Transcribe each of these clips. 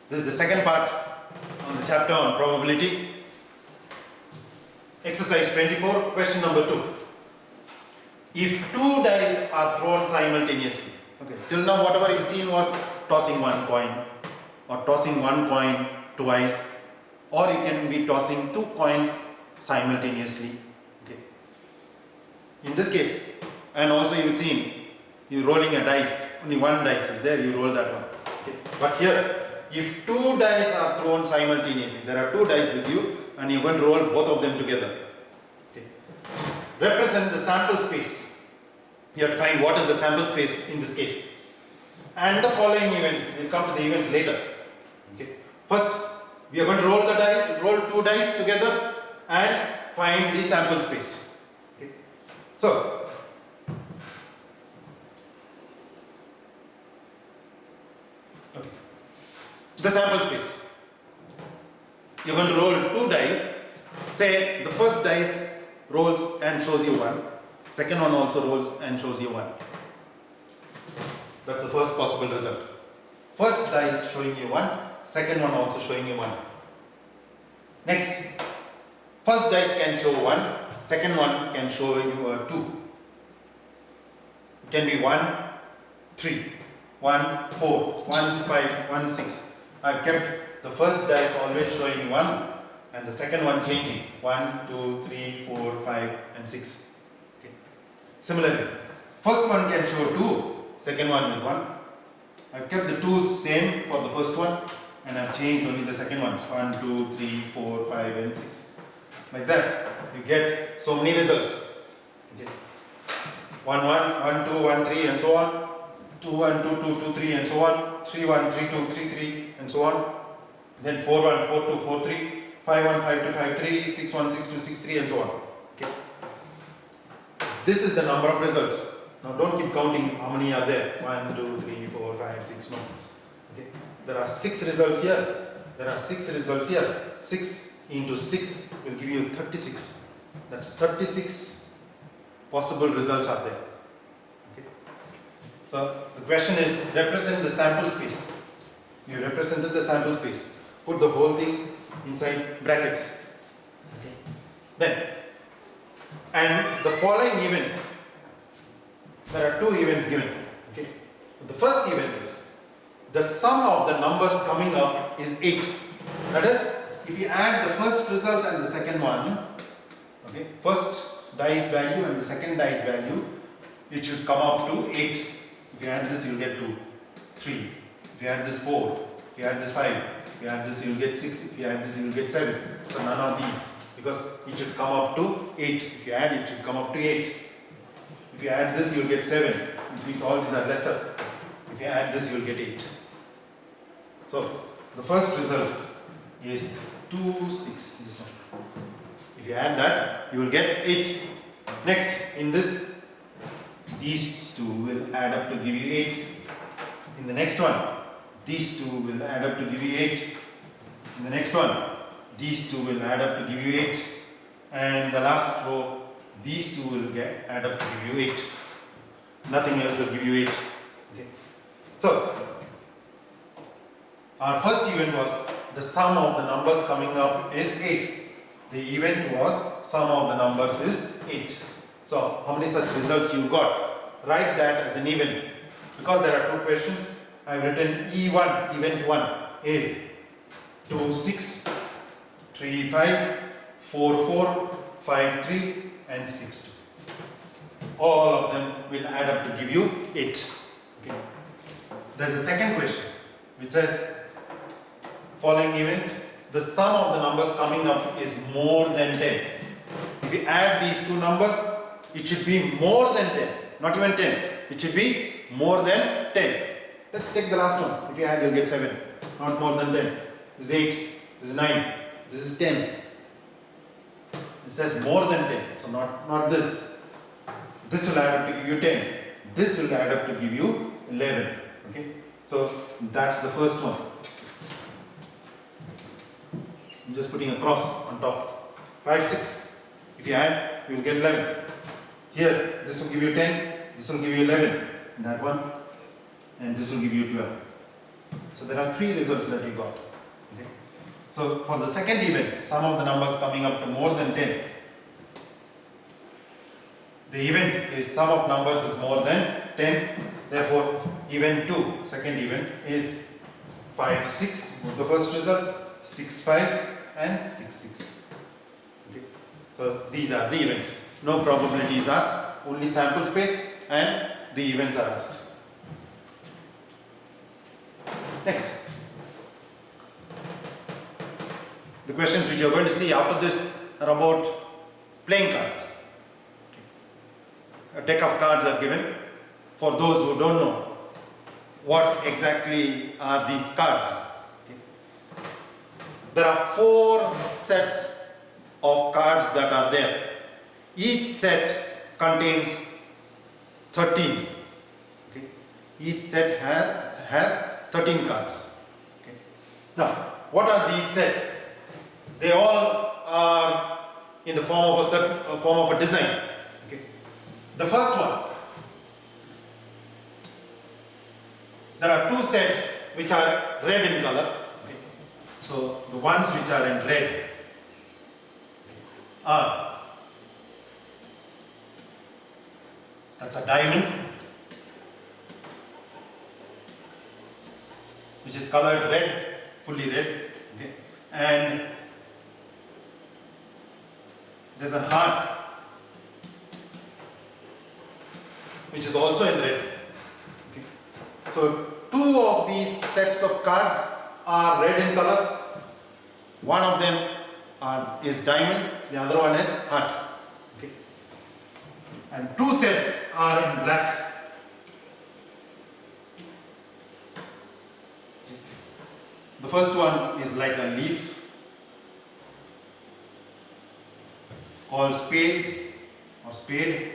This is the second part on the chapter on probability. Exercise 24, question number 2. If two dice are thrown simultaneously, okay, till now whatever you've seen was tossing one coin or tossing one coin twice, or you can be tossing two coins simultaneously. Okay. In this case, and also you've seen you rolling a dice, only one dice is there, you roll that one. Okay. But here, if two dice are thrown simultaneously, there are two dice with you and you're going to roll both of them together. Okay. Represent the sample space. You have to find what is the sample space in this case. And the following events, we'll come to the events later. Okay. First, we are going to roll the dice, roll two dice together and find the sample space. Okay. So, okay. The sample space. You're going to roll two dice. Say the first dice rolls and shows you 1. Second one also rolls and shows you 1. That's the first possible result. First dice showing you 1, second one also showing you 1. Next, first dice can show 1, second one can show you a 2. It can be 1, 3, 1, 4, 1, 5, 1, 6. I've kept the first dice always showing 1 and the second one changing 1, 2, 3, 4, 5 and 6. Okay. Similarly, first one can show 2, second one with 1. I've kept the 2's same for the first one and I've changed only the second ones 1, 2, 3, 4, 5 and 6. Like that, you get so many results. Okay. 1, 1, 1, 2, 1, 3 and so on. 2, 1, 2, 2, 2, 3 and so on. 3, 1, 3, 2, 3, 3 and so on. Then 4, 1, 4, 2, 4, 3. 5, 1, 5, 2, 5, 3. 6, 1, 6, 2, 6, 3 and so on. Okay. This is the number of results. Now don't keep counting how many are there. 1, 2, 3, 4, 5, 6. No. Okay. There are 6 results here. There are 6 results here. 6 into 6 will give you 36. That's 36 possible results are there. Okay. So the question is represent the sample space. You represented the sample space. Put the whole thing inside brackets. Okay. Then, and the following events, there are 2 events given. Okay. The first event is the sum of the numbers coming up is 8. That is, if you add the first result and the second one, okay, first dice value and the second dice value, it should come up to 8. If you add this, you will get 2, 3. If you add this 4, if you add this 5, if you add this, you will get 6. If you add this, you will get 7. So none of these, because it should come up to 8. If you add, it should come up to 8. If you add this, you will get 7. It means all these are lesser. If you add this, you will get 8. So the first result is 2, 6. This one. If you add that, you will get 8. Next, in this, these 2 will add up to give you 8. In the next one, these 2 will add up to give you 8. In the next one, these 2 will add up to give you 8. And the last row, these 2 will add up to give you 8. Nothing else will give you 8. Okay. So, our first event was the sum of the numbers coming up is 8. The event was sum of the numbers is 8. So, how many such results you got? Write that as an event. Because there are 2 questions, I have written E1, event 1 is 2, 6, 3, 5, 4, 4, 5, 3 and 6, 2. All of them will add up to give you 8. Okay. There's a second question which says, following event, the sum of the numbers coming up is more than 10. If you add these 2 numbers, it should be more than 10, not even 10. It should be more than 10. Let's take the last one. If you add, you'll get 7. Not more than 10. This is 8. This is 9. This is 10. It says more than 10. So not this. This will add up to give you 10. This will add up to give you 11. Okay. So that's the first one. I'm just putting a cross on top. 5, 6. If you add, you will get 11. Here, this will give you 10. This will give you 11. That one. And this will give you 12. So there are 3 results that you got. Okay. So for the second event, sum of the numbers coming up to more than 10. The event is sum of numbers is more than 10. Therefore, event 2, second event is 5, 6 was the first result, 6, 5 and 6, 6. Okay. So these are the events. No probability is asked, only sample space and the events are asked. Next. The questions which you are going to see after this are about playing cards. A deck of cards are given. For those who don't know what exactly are these cards, okay. There are 4 sets of cards that are there. Each set contains 13. Okay. Each set has 13 cards. Okay. Now, what are these sets? They all are in the form of a design. Okay. The first one, there are 2 sets which are red in color. Okay. So the ones which are in red are, that's a diamond, which is colored red, fully red. Okay. And there's a heart, which is also in red. Okay. So 2 of these sets of cards are red in color. One of them is diamond, the other one is heart. Okay. And 2 sets are in black. The first one is like a leaf called spade or spade.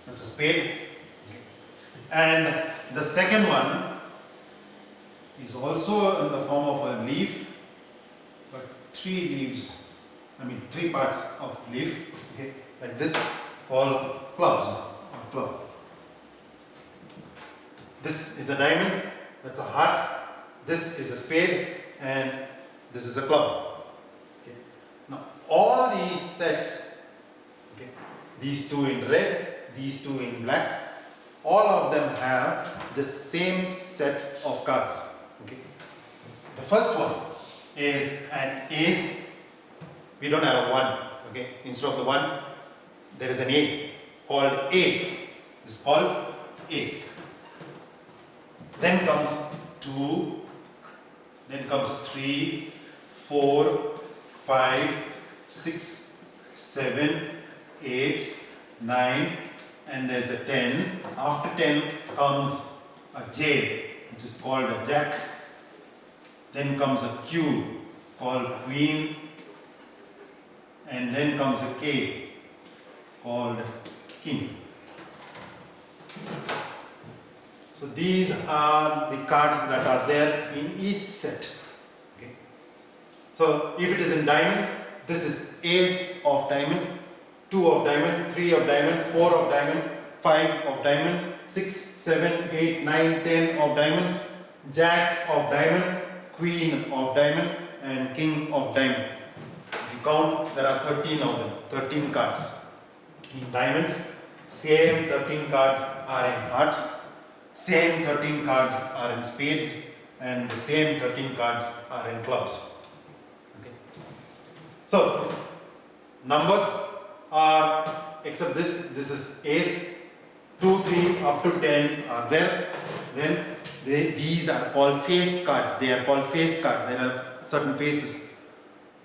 That's a spade. Okay. And the second one is also in the form of a leaf, but 3 parts of leaf, okay, like this, called clubs or club. This is a diamond, that's a heart, this is a spade, and this is a club. Okay. Now all these sets, okay, these 2 in red, these 2 in black, all of them have the same sets of cards. Okay. The first one is an ace. We don't have a 1. Okay. Instead of the 1, there is an A called ace. This is called ace. Then comes 2, then comes 3, 4, 5, 6, 7, 8, 9, and there's a 10. After 10 comes a J, which is called a jack. Then comes a Q, called queen. And then comes a K, called king. So these are the cards that are there in each set. Okay. So if it is in diamond, this is ace of diamond, 2 of diamond, 3 of diamond, 4 of diamond, 5 of diamond, 6, 7, 8, 9, 10 of diamonds, jack of diamond, queen of diamond, and king of diamond. If you count, there are 13 of them, 13 cards. In diamonds, same 13 cards are in hearts, same 13 cards are in spades, and the same 13 cards are in clubs. Okay. So, numbers are, except this is ace, 2, 3 up to 10 are there. Then these are called face cards. They are called face cards. There are certain faces.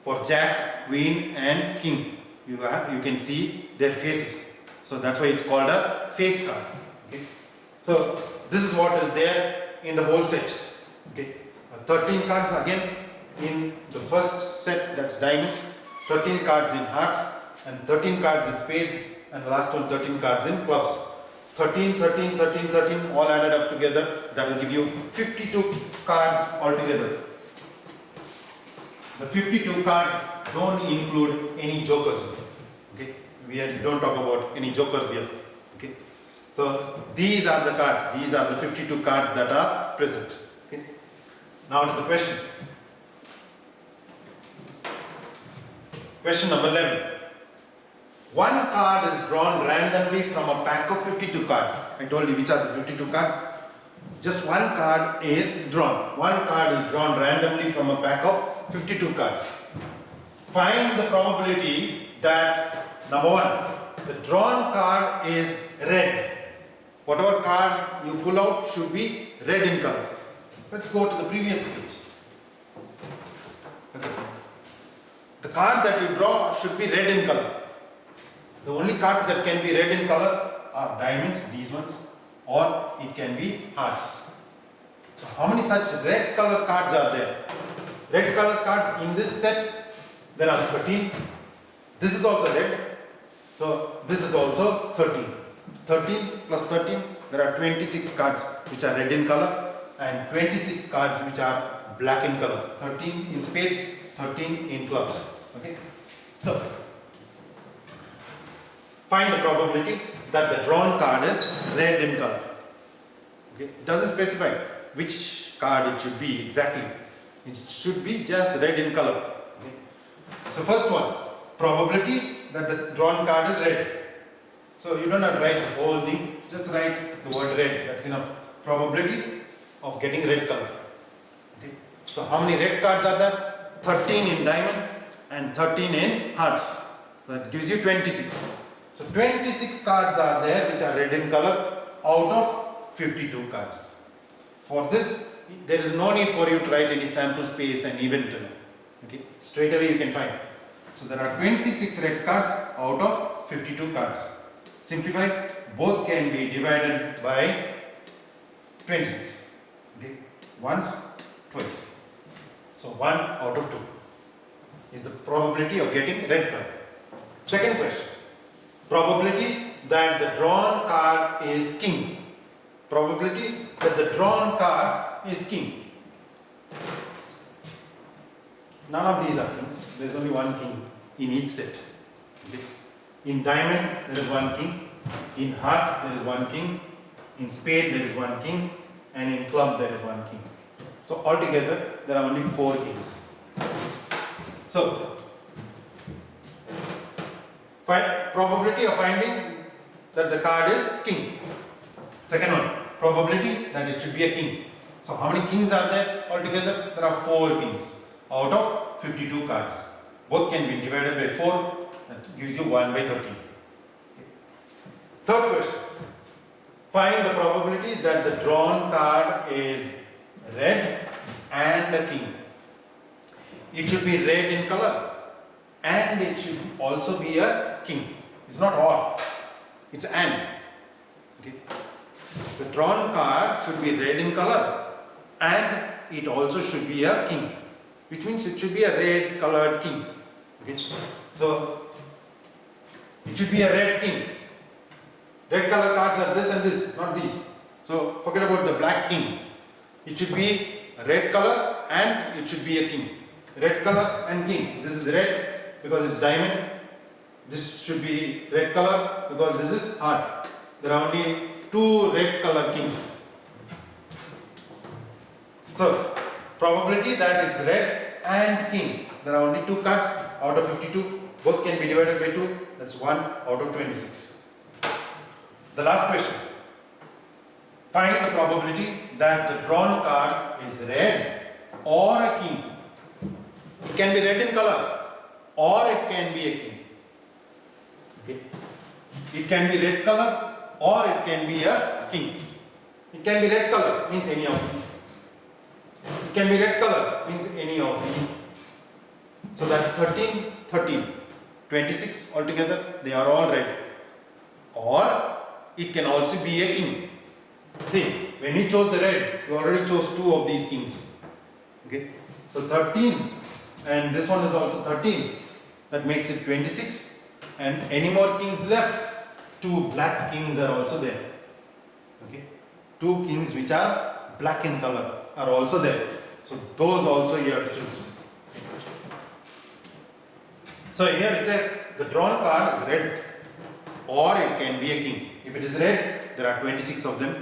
For jack, queen and king, you can see their faces. So that's why it's called a face card. Okay. So this is what is there in the whole set. Okay. 13 cards again in the first set, that's diamonds, 13 cards in hearts, and 13 cards in spades, and the last one 13 cards in clubs. 13, 13, 13, 13 all added up together, that will give you 52 cards altogether. The 52 cards don't include any jokers. Okay, we don't talk about any jokers here. Okay, so So these are the cards. These are the 52 cards that are present. Okay. Now to the questions. Question number 11. One card is drawn randomly from a pack of 52 cards. I told you which are the 52 cards. Just one card is drawn. One card is drawn randomly from a pack of 52 cards. Find the probability that, number one, the drawn card is red. Whatever card you pull out should be red in color. Let's go to the previous page. Okay. The card that you draw should be red in color. The only cards that can be red in color are diamonds, these ones, or it can be hearts. So how many such red color cards are there? Red color cards in this set, there are 13. This is also red. So this is also 13. 13 plus 13, there are 26 cards which are red in color and 26 cards which are black in color. 13 in spades, 13 in clubs. Okay. So find the probability that the drawn card is red in color. Okay. It doesn't specify which card it should be exactly. It should be just red in color. Okay. So first one, probability that the drawn card is red. So you don't have to write the whole thing, just write the word red, that's enough. Probability of getting red color. Okay. So how many red cards are there? 13 in diamonds and 13 in hearts. That gives you 26. So 26 cards are there which are red in color out of 52 cards. For this, there is no need for you to write any sample space and event. Okay, straight away you can find. So there are 26 red cards out of 52 cards. Simplify, both can be divided by 26. Okay, once, twice. So 1 out of 2 is the probability of getting red color. Second question. Probability that the drawn card is king. Probability that the drawn card is king. None of these are kings. There is only one king in each set. Okay. In diamond there is one king. In heart there is one king. In spade there is one king. And in club there is one king. So altogether there are only 4 kings. So probability of finding that the card is king. Second one, probability that it should be a king. So how many kings are there altogether? There are 4 kings out of 52 cards. Both can be divided by 4. That gives you 1 by 13. Okay. Third question. Find the probability that the drawn card is red and a king. It should be red in color. And it should also be a king. It's not or, it's and. Okay. The drawn card should be red in color and it also should be a king, which means it should be a red colored king. Okay. So it should be a red king. Red color cards are this and this, not these. So forget about the black kings. It should be a red color and it should be a king. Red color and king. This is red because it's diamond. This should be red color because this is heart. There are only 2 red color kings. So probability that it's red and king. There are only 2 cards out of 52. Both can be divided by 2. That's 1 out of 26. The last question. Find the probability that the drawn card is red or a king. It can be red in color or it can be a king. Okay. It can be red color or it can be a king. It can be red color, means any of these. It can be red color, means any of these. So that's 13, 13. 26 altogether, they are all red. Or it can also be a king. See, when you chose the red, you already chose 2 of these kings. Okay. So 13 and this one is also 13. That makes it 26. And any more kings left? 2 black kings are also there. Okay. 2 kings which are black in color are also there. So those also you have to choose. So here it says the drawn card is red or it can be a king. If it is red, there are 26 of them.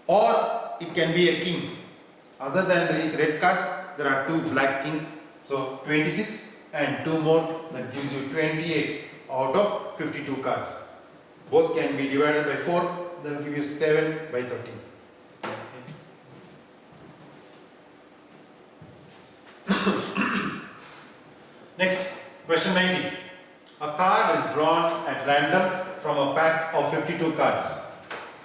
Or it can be a king. Other than these red cards, there are 2 black kings. So 26 and 2 more, that gives you 28 out of 52 cards. Both can be divided by 4, that will give you 7 by 13. Next, question 19. A card is drawn at random from a pack of 52 cards.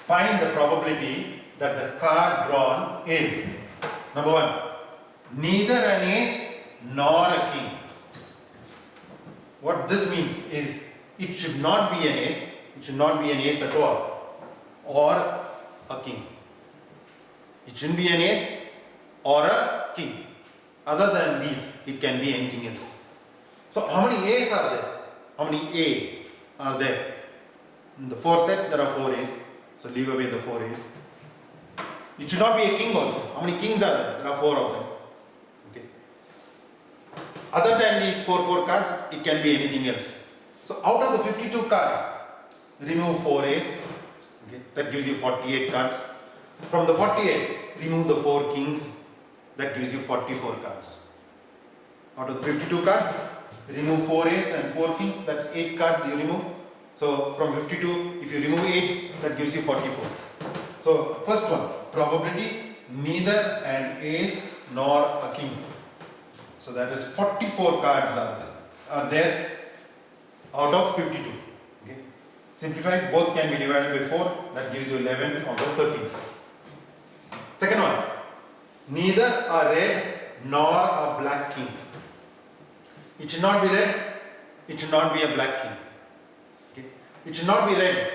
Find the probability that the card drawn is, number 1, neither an ace nor a king. What this means is it should not be an ace, it should not be an ace at all, or a king. It shouldn't be an ace or a king. Other than these, it can be anything else. So how many A's are there? How many A are there? In the 4 sets, there are 4 A's. So leave away the 4 A's. It should not be a king also. How many kings are there? There are 4 of them. Okay. Other than these 4 cards, it can be anything else. So out of the 52 cards, remove 4 A's. Okay. That gives you 48 cards. From the 48, remove the 4 kings. That gives you 44 cards. Out of the 52 cards, remove 4 A's and 4 kings. That's 8 cards you remove. So from 52, if you remove 8, that gives you 44. So first one, probability, neither an ace nor a king. So that is 44 cards are there out of 52. Okay. Simplified, both can be divided by 4. That gives you 11 out of 13. Second one, neither a red nor a black king. It should not be red, it should not be a black king. Okay. It should not be red,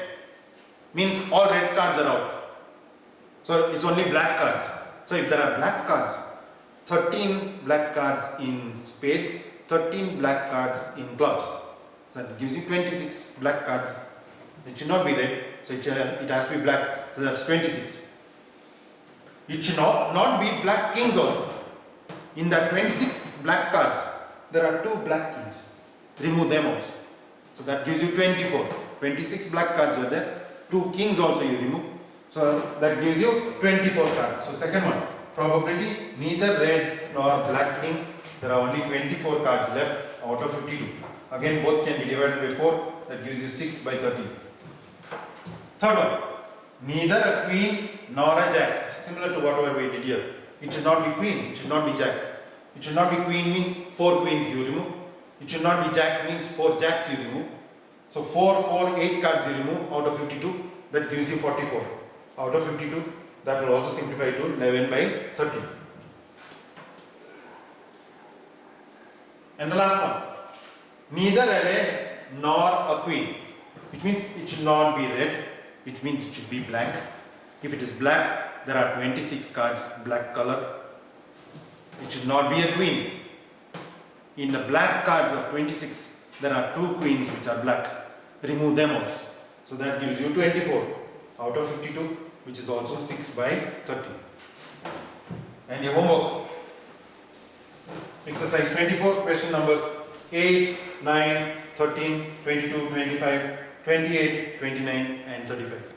means all red cards are out. So it's only black cards. So if there are black cards, 13 black cards in spades, 13 black cards in clubs. So that gives you 26 black cards. It should not be red, so it has to be black. So that's 26. It should not be black kings also. In that 26 black cards, there are 2 black kings. Remove them also. So that gives you 24. 26 black cards are there. 2 kings also you remove. So that gives you 24 cards. So second one, probability, neither red nor black king. There are only 24 cards left out of 52. Again, both can be divided by 4. That gives you 6 by 13. Third one, neither a queen nor a jack. Similar to whatever we did here. It should not be queen, it should not be jack. It should not be queen means 4 queens you remove. It should not be jack means 4 jacks you remove. So 8 cards you remove out of 52. That gives you 44. Out of 52, that will also simplify to 11 by 13. And the last one, neither a red nor a queen. Which means it should not be red, which means it should be black. If it is black, there are 26 cards, black color. It should not be a queen. In the black cards of 26, there are 2 queens which are black. Remove them also. So that gives you 24 out of 52, which is also 6 by 13. And your homework, exercise 24, question numbers 8, 9, 13, 22, 25, 28, 29 and 35.